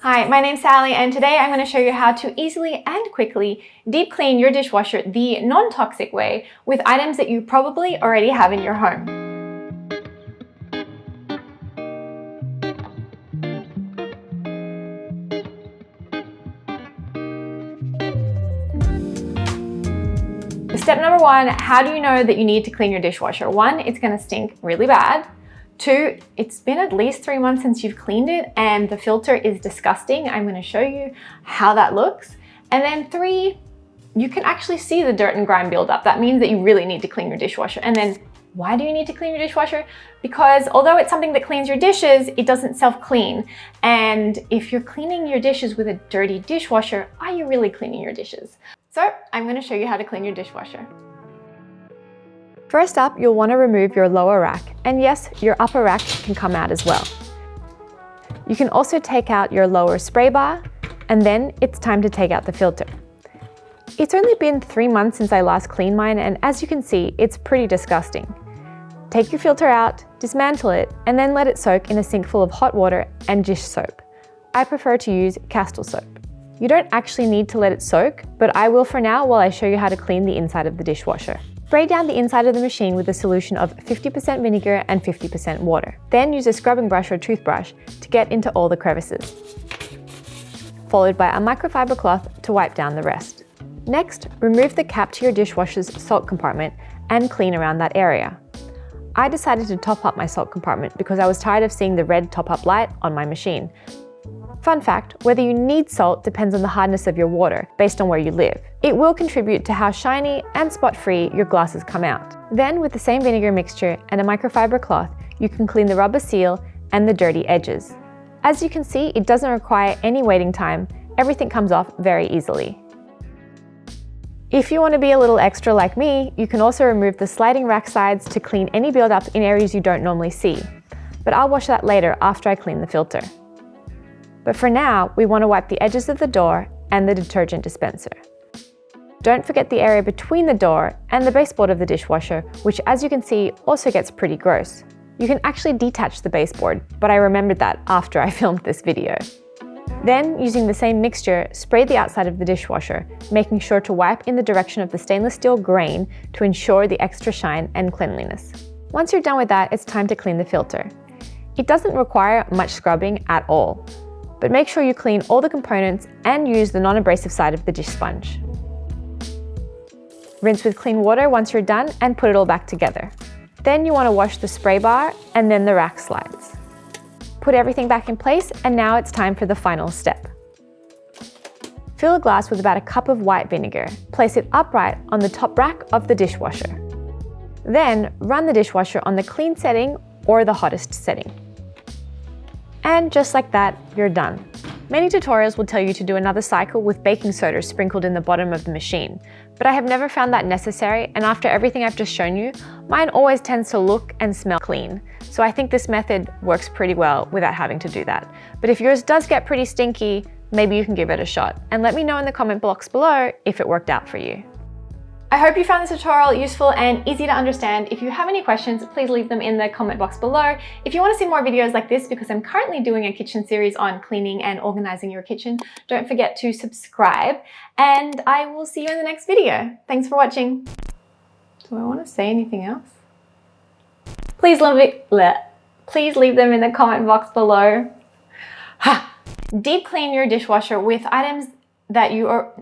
Hi, my name's Sally, and today I'm going to show you how to easily and quickly deep clean your dishwasher the non-toxic way with items that you probably already have in your home. Step number one, how do you know that you need to clean your dishwasher? One, it's going to stink really bad. Two, it's been at least 3 months since you've cleaned it and the filter is disgusting. I'm going to show you how that looks. And then three, you can actually see the dirt and grime build up. That means that you really need to clean your dishwasher. And then why do you need to clean your dishwasher? Because although it's something that cleans your dishes, it doesn't self-clean. And if you're cleaning your dishes with a dirty dishwasher, are you really cleaning your dishes? So I'm going to show you how to clean your dishwasher. First up, you'll want to remove your lower rack, and yes, your upper rack can come out as well. You can also take out your lower spray bar, and then it's time to take out the filter. It's only been 3 months since I last cleaned mine, and as you can see, it's pretty disgusting. Take your filter out, dismantle it, and then let it soak in a sink full of hot water and dish soap. I prefer to use Castile soap. You don't actually need to let it soak, but I will for now while I show you how to clean the inside of the dishwasher. Spray down the inside of the machine with a solution of 50% vinegar and 50% water. Then use a scrubbing brush or toothbrush to get into all the crevices, followed by a microfiber cloth to wipe down the rest. Next, remove the cap to your dishwasher's salt compartment and clean around that area. I decided to top up my salt compartment because I was tired of seeing the red top-up light on my machine. Fun fact, whether you need salt depends on the hardness of your water based on where you live. It will contribute to how shiny and spot-free your glasses come out. Then with the same vinegar mixture and a microfiber cloth, you can clean the rubber seal and the dirty edges. As you can see, it doesn't require any waiting time. Everything comes off very easily. If you want to be a little extra like me, you can also remove the sliding rack sides to clean any buildup in areas you don't normally see. But I'll wash that later after I clean the filter. But for now, we want to wipe the edges of the door and the detergent dispenser. Don't forget the area between the door and the baseboard of the dishwasher, which as you can see also gets pretty gross. You can actually detach the baseboard, but I remembered that after I filmed this video. Then, using the same mixture, spray the outside of the dishwasher, making sure to wipe in the direction of the stainless steel grain to ensure the extra shine and cleanliness. Once you're done with that, it's time to clean the filter. It doesn't require much scrubbing at all, but make sure you clean all the components and use the non-abrasive side of the dish sponge. Rinse with clean water once you're done and put it all back together. Then you want to wash the spray bar and then the rack slides. Put everything back in place, and now it's time for the final step. Fill a glass with about a cup of white vinegar. Place it upright on the top rack of the dishwasher. Then run the dishwasher on the clean setting or the hottest setting. And just like that, you're done. Many tutorials will tell you to do another cycle with baking soda sprinkled in the bottom of the machine, but I have never found that necessary, and after everything I've just shown you, mine always tends to look and smell clean. So I think this method works pretty well without having to do that. But if yours does get pretty stinky, maybe you can give it a shot, and let me know in the comment box below if it worked out for you. I hope you found this tutorial useful and easy to understand. If you have any questions, please leave them in the comment box below. If you want to see more videos like this, because I'm currently doing a kitchen series on cleaning and organizing your kitchen, don't forget to subscribe, and I will see you in the next video. Thanks for watching. Do I want to say anything else? Please leave them in the comment box below. Deep clean your dishwasher with items that you are